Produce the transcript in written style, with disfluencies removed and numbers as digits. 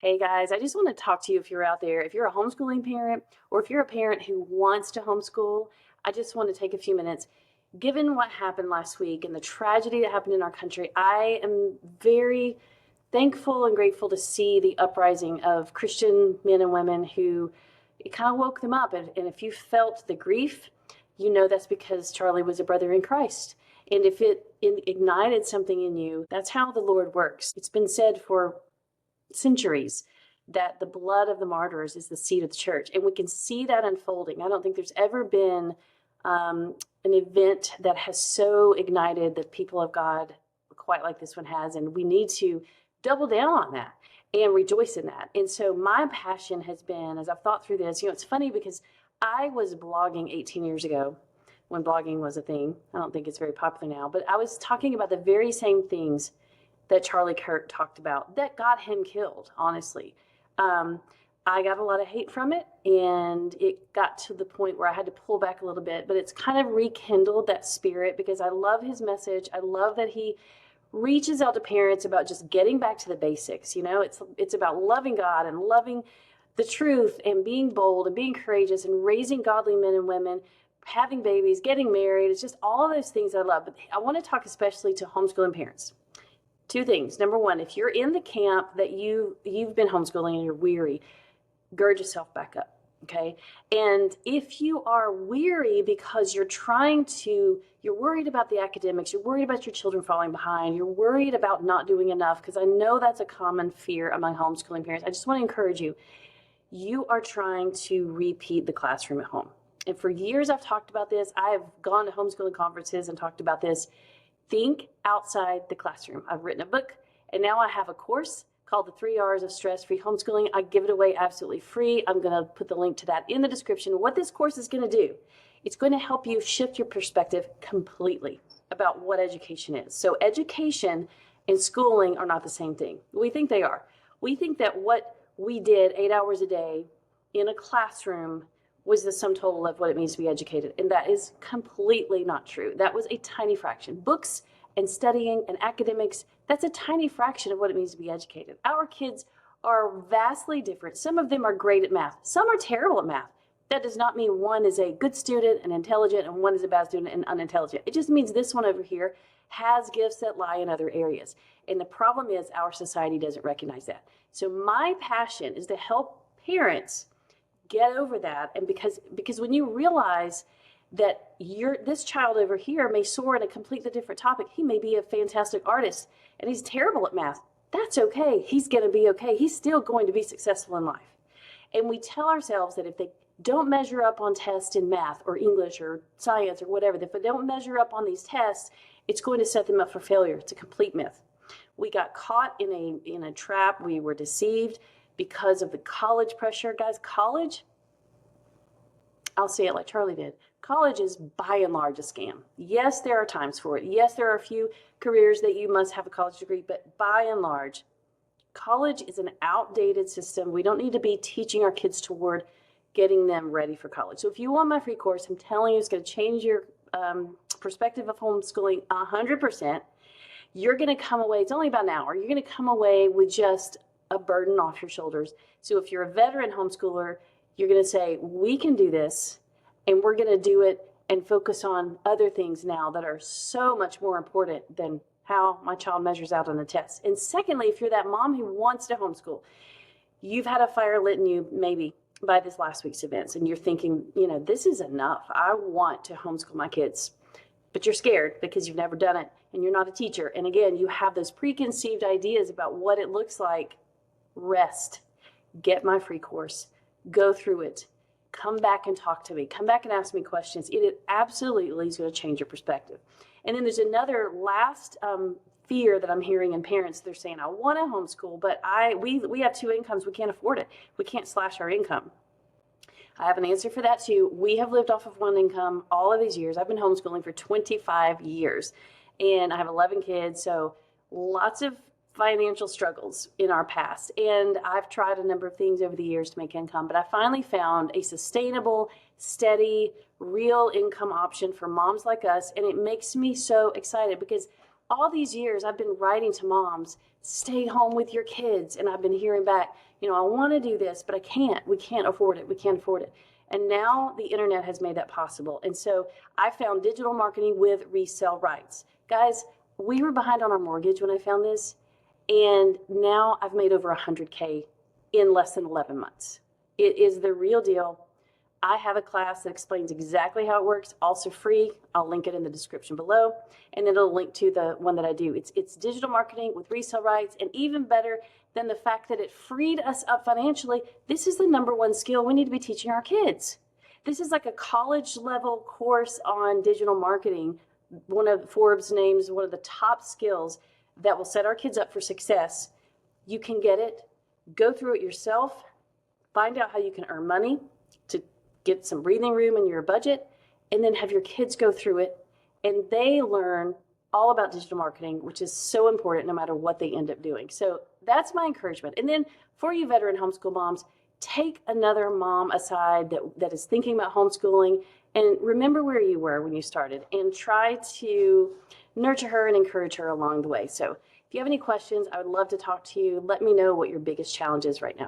Hey guys, I just want to talk to you if you're out there. If you're a homeschooling parent or if you're a parent who wants to homeschool, I just want to take a few minutes. Given what happened last week and the tragedy that happened in our country, I am very thankful and grateful to see the uprising of Christian men and women who it kind of woke them up. And if you felt the grief, you know that's because Charlie was a brother in Christ. And if it ignited something in you, that's how the Lord works. It's been said for centuries that the blood of the martyrs is the seed of the church. And we can see that unfolding. I don't think there's ever been an event that has so ignited the people of God quite like this one has. And we need to double down on that and rejoice in that. And so my passion has been, as I've thought through this, it's funny because I was blogging 18 years ago when blogging was a thing. I don't think it's very popular now, but I was talking about the very same things that Charlie Kirk talked about that got him killed, honestly. I got a lot of hate from it, and it got to the point where I had to pull back a little bit, but it's kind of rekindled that spirit because I love his message. I love that he reaches out to parents about just getting back to the basics. It's about loving God and loving the truth and being bold and being courageous and raising godly men and women, having babies, getting married. It's just all of those things I love. But I want to talk especially to homeschooling parents. Two things. Number one, if you're in the camp that you've been homeschooling and you're weary, gird yourself back up, okay? And if you are weary because you're worried about the academics, you're worried about your children falling behind, you're worried about not doing enough, because I know that's a common fear among homeschooling parents. I just want to encourage you. You are trying to repeat the classroom at home. And for years I've talked about this. I have gone to homeschooling conferences and talked about this. Think outside the classroom. I've written a book, and now I have a course called the 3 R's of Stress-Free Homeschooling. I give it away absolutely free. I'm going to put the link to that in the description. What this course is going to do, it's going to help you shift your perspective completely about what education is. So education and schooling are not the same thing. We think they are. We think that what we did 8 hours a day in a classroom was the sum total of what it means to be educated. And that is completely not true. That was a tiny fraction. Books and studying and academics, that's a tiny fraction of what it means to be educated. Our kids are vastly different. Some of them are great at math. Some are terrible at math. That does not mean one is a good student and intelligent and one is a bad student and unintelligent. It just means this one over here has gifts that lie in other areas. And the problem is our society doesn't recognize that. So my passion is to help parents get over that. And because when you realize that this child over here may soar in a completely different topic, he may be a fantastic artist and he's terrible at math. That's okay. He's going to be okay. He's still going to be successful in life. And we tell ourselves that if they don't measure up on tests in math or English or science or whatever, if they don't measure up on these tests, it's going to set them up for failure. It's a complete myth. We got caught in a trap. We were deceived because of the college pressure. Guys, college, I'll say it like Charlie did. College is by and large a scam. Yes, there are times for it. Yes, there are a few careers that you must have a college degree, but by and large, college is an outdated system. We don't need to be teaching our kids toward getting them ready for college. So if you want my free course, I'm telling you it's going to change your perspective of homeschooling 100%. You're going to come away, it's only about an hour, you're going to come away with just a burden off your shoulders. So if you're a veteran homeschooler, you're going to say, we can do this, and we're going to do it and focus on other things now that are so much more important than how my child measures out on the test. And secondly, if you're that mom who wants to homeschool, you've had a fire lit in you maybe by this last week's events, and you're thinking, this is enough. I want to homeschool my kids. But you're scared because you've never done it, and you're not a teacher. And again, you have those preconceived ideas about what it looks like. Rest. Get my free course. Go through it. Come back and talk to me. Come back and ask me questions. It absolutely is going to change your perspective. And then there's another last fear that I'm hearing in parents. They're saying, I want to homeschool, but we have two incomes. We can't afford it. We can't slash our income. I have an answer for that too. We have lived off of one income all of these years. I've been homeschooling for 25 years and I have 11 kids. So lots of financial struggles in our past. And I've tried a number of things over the years to make income, but I finally found a sustainable, steady, real income option for moms like us. And it makes me so excited because all these years I've been writing to moms stay home with your kids. And I've been hearing back, I want to do this, but I can't. We can't afford it. We can't afford it. And now the internet has made that possible. And so I found digital marketing with resale rights. Guys, we were behind on our mortgage when I found this. And now I've made over 100K in less than 11 months. It is the real deal. I have a class that explains exactly how it works, also free. I'll link it in the description below, and it'll link to the one that I do. It's digital marketing with resale rights, and even better than the fact that it freed us up financially, this is the #1 skill we need to be teaching our kids. This is like a college level course on digital marketing. One of Forbes names one of the top skills that will set our kids up for success. You can get it, go through it yourself, find out how you can earn money to get some breathing room in your budget, and then have your kids go through it, and they learn all about digital marketing, which is so important no matter what they end up doing. So that's my encouragement. And then for you veteran homeschool moms, take another mom aside that is thinking about homeschooling, and remember where you were when you started, and try to nurture her and encourage her along the way. So if you have any questions, I would love to talk to you. Let me know what your biggest challenge is right now.